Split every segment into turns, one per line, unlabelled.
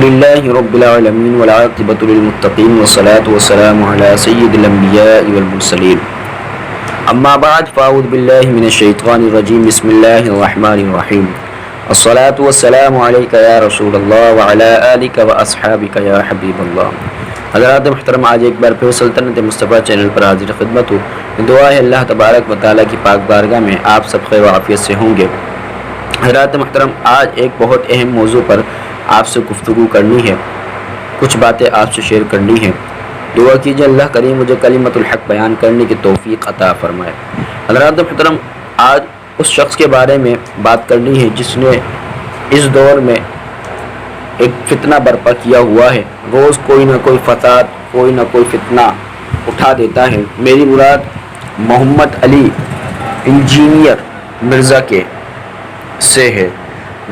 للہ رب العالمین والعاقبۃ للمتقین والصلاة والسلام علی سید الانبیاء والمرسلین اما بعد فاعوذ باللہ من الشیطان الرجیم بسم اللہ الرحمن الرحیم الصلاة والسلام علیک یا رسول اللہ وعلی آلک واصحابک یا حبیب اللہ۔ حضرات محترم، آج ایک بار پھر سلطنت مصطفیٰ چینل پر حاضر خدمت ہوں۔ دعا ہے اللہ تبارک و تعالیٰ کی پاک بارگاہ میں آپ سب خیر و عافیت سے ہوں گے۔ حضرات محترم، آج ایک بہت اہم موضوع پر آپ سے گفتگو کرنی ہے، کچھ باتیں آپ سے شیئر کرنی ہے۔ دعا کیجیے اللہ کریم مجھے کلمۃ الحق بیان کرنے کی توفیق عطا فرمائے۔ حضرات محترم، آج اس شخص کے بارے میں بات کرنی ہے جس نے اس دور میں ایک فتنہ برپا کیا ہوا ہے۔ روز کوئی نہ کوئی فساد، کوئی نہ کوئی فتنہ اٹھا دیتا ہے۔ میری مراد محمد علی انجینئر مرزا کے سے ہے،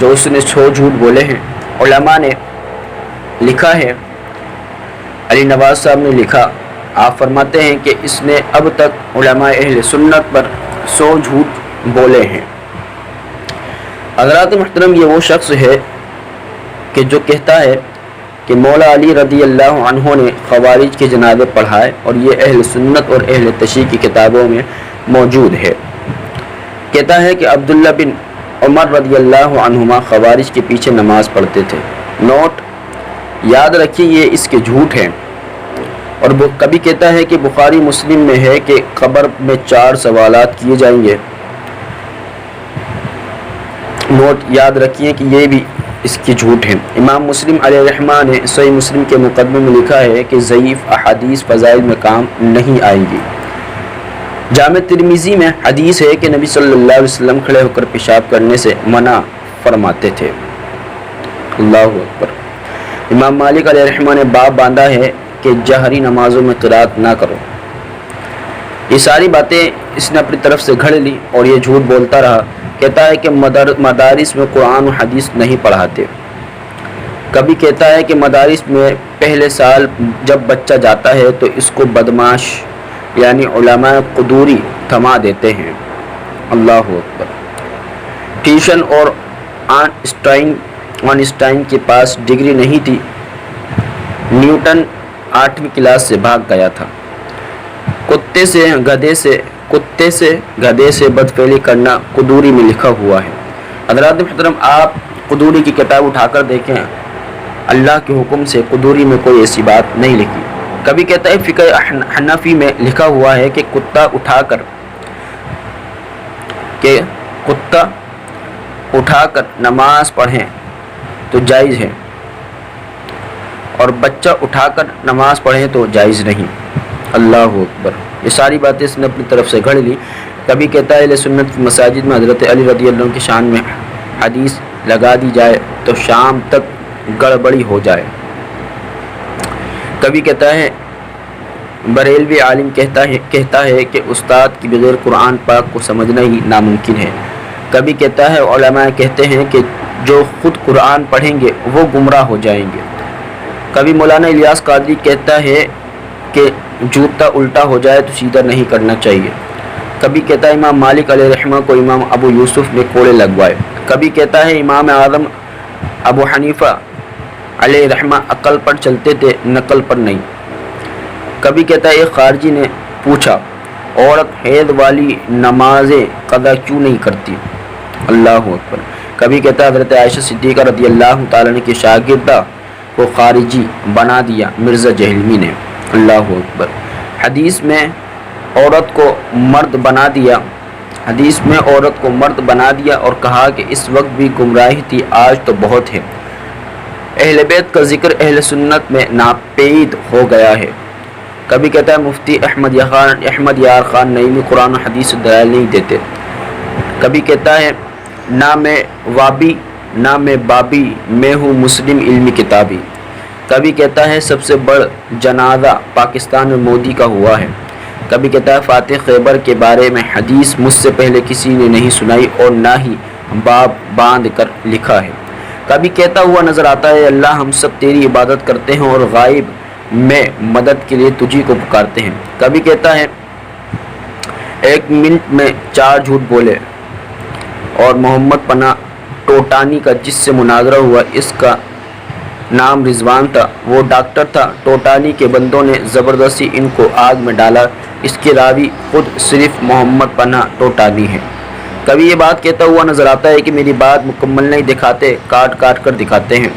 جو اس نے سو جھوٹ بولے ہیں۔ علماء نے لکھا ہے، علی نواز صاحب نے لکھا، آپ فرماتے ہیں کہ اس نے اب تک علماء اہل سنت پر 100 جھوٹ بولے ہیں۔ حضرات محترم، یہ وہ شخص ہے کہ جو کہتا ہے کہ مولا علی رضی اللہ عنہ نے خوارج کے جنازے پڑھائے، اور یہ اہل سنت اور اہل تشیع کی کتابوں میں موجود ہے۔ کہتا ہے کہ عبداللہ بن عمر رضی اللہ عنہما خوارج کے پیچھے نماز پڑھتے تھے۔ نوٹ یاد رکھیے، یہ اس کے جھوٹ ہیں۔ اور وہ کبھی کہتا ہے کہ بخاری مسلم میں ہے کہ قبر میں 4 سوالات کیے جائیں گے۔ نوٹ یاد رکھیے کہ یہ بھی اس کے جھوٹ ہیں۔ امام مسلم علیہ الرحمہ نے صحیح مسلم کے مقدمے میں لکھا ہے کہ ضعیف احادیث فضائل میں کام نہیں آئیں گی۔ جامع ترمذی میں حدیث ہے کہ نبی صلی اللہ علیہ وسلم کھڑے ہو کر پیشاب کرنے سے منع فرماتے تھے۔ اللہ اکبر۔ امام مالک علیہ الرحمہ نے باب باندھا ہے کہ جہری نمازوں میں قرات نہ کرو۔ یہ ساری باتیں اس نے اپنی طرف سے گھڑ لی اور یہ جھوٹ بولتا رہا۔ کہتا ہے کہ مدارس میں قرآن و حدیث نہیں پڑھاتے۔ کبھی کہتا ہے کہ مدارس میں پہلے سال جب بچہ جاتا ہے تو اس کو بدماش یعنی علماء قدوری تھما دیتے ہیں۔ اللہ اکبر۔ ٹیوشن اور آئنسٹائن کے پاس ڈگری نہیں تھی، نیوٹن 8ویں کلاس سے بھاگ گیا تھا۔ کتے سے گدھے سے بدفعلی کرنا قدوری میں لکھا ہوا ہے۔ حضرات محترم، آپ قدوری کی کتاب اٹھا کر دیکھیں، اللہ کے حکم سے قدوری میں کوئی ایسی بات نہیں لکھی۔ کبھی کہتا ہے فقہ حنفی میں لکھا ہوا ہے کہ کتا اٹھا کر نماز پڑھیں تو جائز ہے، اور بچہ اٹھا کر نماز پڑھیں تو جائز نہیں۔ اللہ اکبر۔ یہ ساری باتیں اس نے اپنی طرف سے گھڑ لی۔ کبھی کہتا ہے اہل سنت کی مساجد میں حضرت علی رضی اللہ عنہ کی شان میں حدیث لگا دی جائے تو شام تک گڑبڑی ہو جائے۔ کبھی کہتا ہے بریلوی عالم کہتا ہے کہ استاد کی بغیر قرآن پاک کو سمجھنا ہی ناممکن ہے۔ کبھی کہتا ہے علماء کہتے ہیں کہ جو خود قرآن پڑھیں گے وہ گمراہ ہو جائیں گے۔ کبھی مولانا الیاس قادری کہتا ہے کہ جوتا الٹا ہو جائے تو سیدھا نہیں کرنا چاہیے۔ کبھی کہتا ہے امام مالک علیہ الرحمہ کو امام ابو یوسف نے کوڑے لگوائے۔ کبھی کہتا ہے امام اعظم ابو حنیفہ علیہ الرحمہ عقل پر چلتے تھے، نقل پر نہیں۔ کبھی کہتا ہے ایک خارجی نے پوچھا، عورت حیض والی نمازیں قضا کیوں نہیں کرتی؟ اللہ اکبر۔ کبھی کہتا ہے حضرت عائشہ صدیقہ رضی اللہ تعالیٰ عنہ کی شاگردہ کو خارجی بنا دیا مرزا جہلمی نے۔ اللہ اکبر۔ حدیث میں عورت کو مرد بنا دیا اور کہا کہ اس وقت بھی گمراہی تھی، آج تو بہت ہے۔ اہل بیت کا ذکر اہل سنت میں ناپید ہو گیا ہے۔ کبھی کہتا ہے مفتی احمد یار خان نعیمی قرآن و حدیث سے دلائل نہیں دیتے۔ کبھی کہتا ہے نہ میں وابی نہ میں بابی، میں ہوں مسلم علمی کتابی۔ کبھی کہتا ہے سب سے بڑا جنازہ پاکستان میں مودی کا ہوا ہے۔ کبھی کہتا ہے فاتح خیبر کے بارے میں حدیث مجھ سے پہلے کسی نے نہیں سنائی اور نہ ہی باب باندھ کر لکھا ہے۔ کبھی کہتا ہوا نظر آتا ہے اللہ ہم سب تیری عبادت کرتے ہیں اور غائب میں مدد کے لیے تجھی کو پکارتے ہیں۔ کبھی کہتا ہے 1 منٹ میں 4 جھوٹ بولے، اور محمد پناہ ٹوٹانی کا جس سے مناظرہ ہوا اس کا نام رضوان تھا، وہ ڈاکٹر تھا۔ ٹوٹانی کے بندوں نے زبردستی ان کو آگ میں ڈالا۔ اس کے راوی خود صرف محمد پناہ ٹوٹانی ہے۔ کبھی یہ بات کہتا ہوا نظر آتا ہے کہ میری بات مکمل نہیں دکھاتے، کاٹ کاٹ کر دکھاتے ہیں۔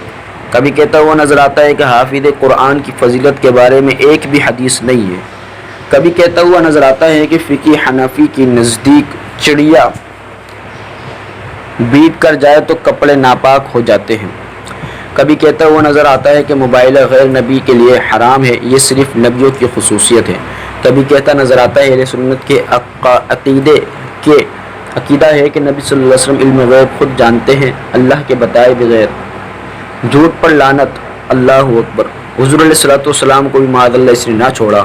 کبھی کہتا ہوا نظر آتا ہے کہ حافظ قرآن کی فضیلت کے بارے میں ایک بھی حدیث نہیں ہے۔ کبھی کہتا ہوا نظر آتا ہے کہ فقہ حنفی کے نزدیک چڑیا بیٹھ کر جائے تو کپڑے ناپاک ہو جاتے ہیں۔ کبھی کہتا ہوا نظر آتا ہے کہ موبائل غیر نبی کے لیے حرام ہے، یہ صرف نبیوں کی خصوصیت ہے۔ کبھی کہتا نظر آتا ہے اہل سنت کے عقیدہ ہے کہ نبی صلی اللہ علیہ وسلم علم غیب خود جانتے ہیں، اللہ کے بتائے بغیر۔ جھوٹ پر لعنت، اللہ اکبر۔ حضور علیہ الصلوۃ والسلام کو بھی معاذ اللہ اس نے نہ چھوڑا۔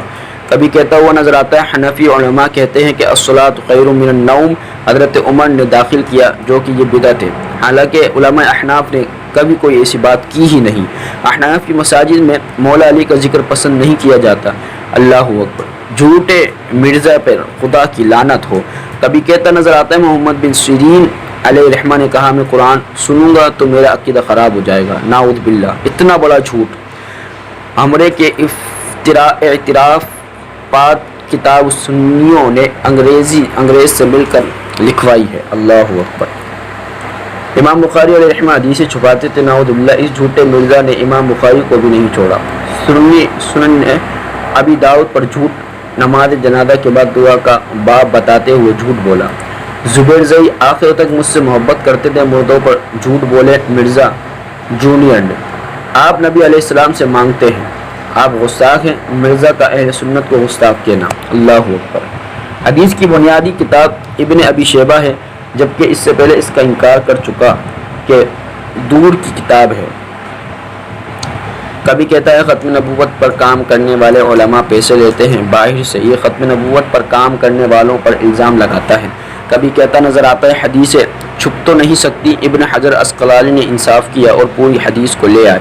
کبھی کہتا ہوا نظر آتا ہے حنفی علماء کہتے ہیں کہ الصلاۃ خیر من النوم، حضرت عمر نے داخل کیا جو کہ یہ بدعت ہے، حالانکہ علماء احناف نے کبھی کوئی ایسی بات کی ہی نہیں۔ احناف کی مساجد میں مولا علی کا ذکر پسند نہیں کیا جاتا، اللہ اکبر۔ جھوٹے مرزا پر خدا کی لعنت ہو۔ کبھی کہتا نظر آتا ہے محمد بن سیرین علیہ الرحمہ نے کہا میں قرآن سنوں گا تو میرا عقیدہ خراب ہو جائے گا، نعوذ باللہ۔ اتنا بڑا جھوٹ ہمرے کے اعتراف پات کتاب سنیوں نے انگریز سے مل کر لکھوائی ہے، اللہ اکبر۔ امام بخاری علیہ الرحمہ حدیثیں چھپاتے تھے، نعوذ باللہ۔ اس جھوٹے مرزا نے امام بخاری کو بھی نہیں چھوڑا۔ سنن ابی داؤد پر جھوٹ، نماز جنازہ کے بعد دعا کا باب بتاتے ہوئے جھوٹ بولا۔ زبیر زئی آخر تک مجھ سے محبت کرتے تھے، مردوں پر جھوٹ بولے مرزا جونیئر نے۔ آپ نبی علیہ السلام سے مانگتے ہیں، آپ گستاخ ہیں، مرزا کا اہل سنت کو گستاخ کہنا، اللہ اکبر۔ حدیث کی بنیادی کتاب ابن ابی شیبہ ہے، جبکہ اس سے پہلے اس کا انکار کر چکا کہ دور کی کتاب ہے۔ کبھی کہتا ہے ختم نبوت پر کام کرنے والے علماء پیسے لیتے ہیں باہر سے، یہ ختم نبوت پر کام کرنے والوں پر الزام لگاتا ہے۔ کبھی کہتا نظر آتا ہے حدیثیں چھپ تو نہیں سکتی، ابن حجر عسقلانی نے انصاف کیا اور پوری حدیث کو لے آئے۔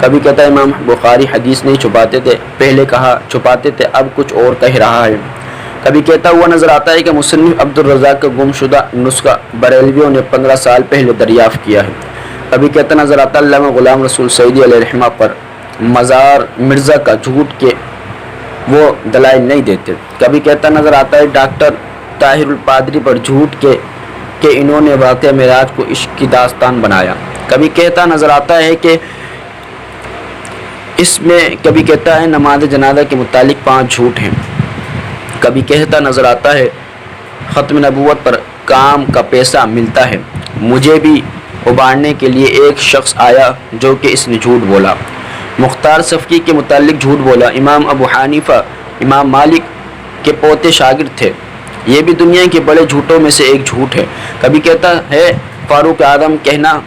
کبھی کہتا ہے امام بخاری حدیث نہیں چھپاتے تھے، پہلے کہا چھپاتے تھے، اب کچھ اور کہہ رہا ہے۔ کبھی کہتا ہوا نظر آتا ہے کہ مصنف عبدالرزاق کا گم شدہ نسخہ بریلویوں نے 15 سال پہلے دریافت کیا ہے۔ کبھی کہتا نظر آتا ہے علامہ غلام رسول سعیدی علیہ الرحمہ پر مزار مرزا کا جھوٹ کے وہ دلائل نہیں دیتے۔ کبھی کہتا نظر آتا ہے ڈاکٹر طاہر الپادری پر جھوٹ کہ انہوں نے واقعہ معراج کو عشق کی داستان بنایا۔ کبھی کہتا نظر آتا ہے کہ اس میں کبھی کہتا ہے نماز جنازہ کے متعلق 5 جھوٹ ہیں۔ کبھی کہتا نظر آتا ہے ختم نبوت پر کام کا پیسہ ملتا ہے، مجھے بھی ابھارنے کے لیے ایک شخص آیا جو کہ اس نے جھوٹ بولا۔ مختار صفقی کے متعلق جھوٹ بولا۔ امام ابو حنیفہ امام مالک کے پوتے شاگرد تھے، یہ بھی دنیا کے بڑے جھوٹوں میں سے ایک جھوٹ ہے۔ کبھی کہتا ہے فاروق اعظم کہنا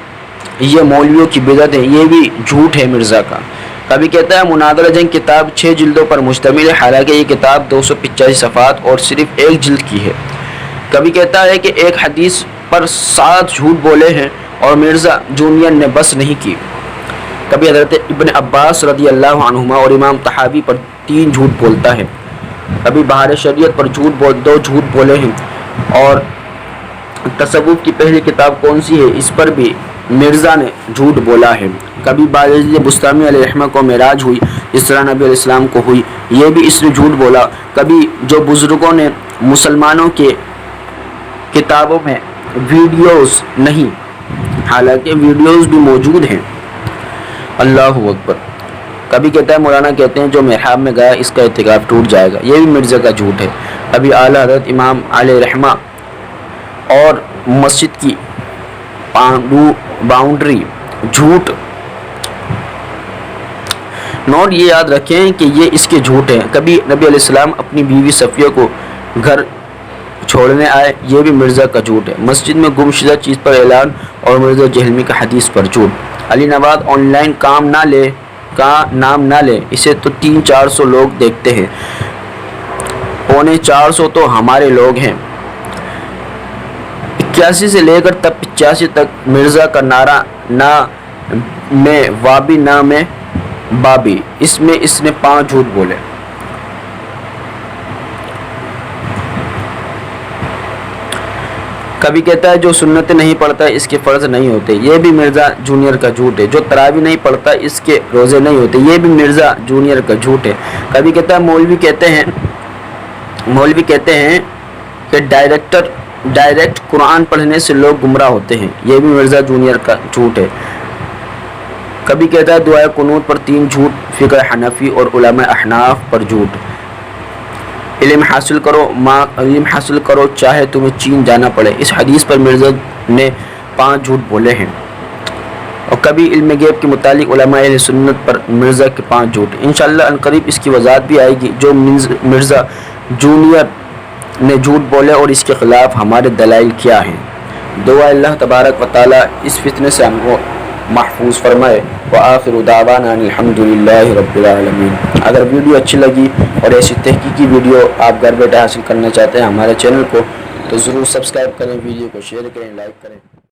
یہ مولویوں کی بدعت ہے، یہ بھی جھوٹ ہے مرزا کا۔ کبھی کہتا ہے مناظرہ جنگ کتاب 6 جلدوں پر مشتمل ہے، حالانکہ یہ کتاب 285 صفحات اور صرف 1 جلد کی ہے۔ کبھی کہتا ہے کہ ایک حدیث پر 7 جھوٹ بولے ہیں اور مرزا جونیئر نے بس نہیں کی۔ کبھی حضرت ابن عباس رضی اللہ عنہما اور امام طحاوی پر 3 جھوٹ بولتا ہے۔ کبھی بہار شریعت پر 2 جھوٹ بولے ہیں، اور تصوف کی پہلی کتاب کون سی ہے اس پر بھی مرزا نے جھوٹ بولا ہے۔ کبھی باجوی بستامی علیہ الرحمہ کو معراج ہوئی اس طرح نبی علیہ السلام کو ہوئی، یہ بھی اس نے جھوٹ بولا۔ کبھی جو بزرگوں نے مسلمانوں کے کتابوں میں ویڈیوز نہیں، حالانکہ ویڈیوز بھی موجود ہیں، اللہ اکبر۔ کبھی کہتا ہے مولانا کہتے ہیں جو محراب میں گیا اس کا اعتکاف ٹوٹ جائے گا، یہ بھی مرزا کا جھوٹ ہے۔ کبھی اعلیٰ حضرت امام علیہ الرحمہ اور مسجد کی باؤنڈری جھوٹ۔ نوٹ یہ یاد رکھیں کہ یہ اس کے جھوٹ ہیں۔ کبھی نبی علیہ السلام اپنی بیوی صفیہ کو گھر چھوڑنے آئے، یہ بھی مرزا کا جھوٹ ہے۔ مسجد میں گم شدہ چیز پر اعلان اور مرزا جہلمی کا حدیث پر جھوٹ۔ علی نواز آن لائن کا نام نہ لے، اسے تو 300-400 لوگ دیکھتے ہیں، 450 تو ہمارے لوگ ہیں۔ 81 سے لے کر تب 85 تک مرزا کا نعرہ نہ میں وابی نہ میں بابی، اس میں اس نے 5 جھوٹ بولے۔ کبھی کہتا ہے جو سنتیں نہیں پڑھتا اس کے فرض نہیں ہوتے، یہ بھی مرزا جونیئر کا جھوٹ ہے۔ جو تراویح نہیں پڑھتا اس کے روزے نہیں ہوتے، یہ بھی مرزا جونیئر کا جھوٹ ہے۔ کبھی کہتا ہے مولوی کہتے ہیں کہ ڈائریکٹ قرآن پڑھنے سے لوگ گمراہ ہوتے ہیں، یہ بھی مرزا جونیئر کا جھوٹ ہے۔ کبھی کہتا ہے دعائے قنوت پر 3 جھوٹ، فقہ حنفی اور علماء احناف پر جھوٹ۔ علم حاصل کرو چاہے تمہیں چین جانا پڑے، اس حدیث پر مرزا نے 5 جھوٹ بولے ہیں۔ اور کبھی علم غیب کے متعلق علماء اہل سنت پر مرزا کے 5 جھوٹ۔ انشاءاللہ عنقریب اس کی وضاحت بھی آئے گی جو مرزا جونیئر نے جھوٹ بولے اور اس کے خلاف ہمارے دلائل کیا ہیں۔ دعا اللہ تبارک و تعالی اس فتنے سے ہم کو محفوظ فرمائے۔ وآخر دعوانا الحمدللہ رب العالمین۔ اگر ویڈیو اچھی لگی اور ایسی تحقیقی ویڈیو آپ گھر بیٹھے حاصل کرنا چاہتے ہیں ہمارے چینل کو، تو ضرور سبسکرائب کریں، ویڈیو کو شیئر کریں، لائک کریں۔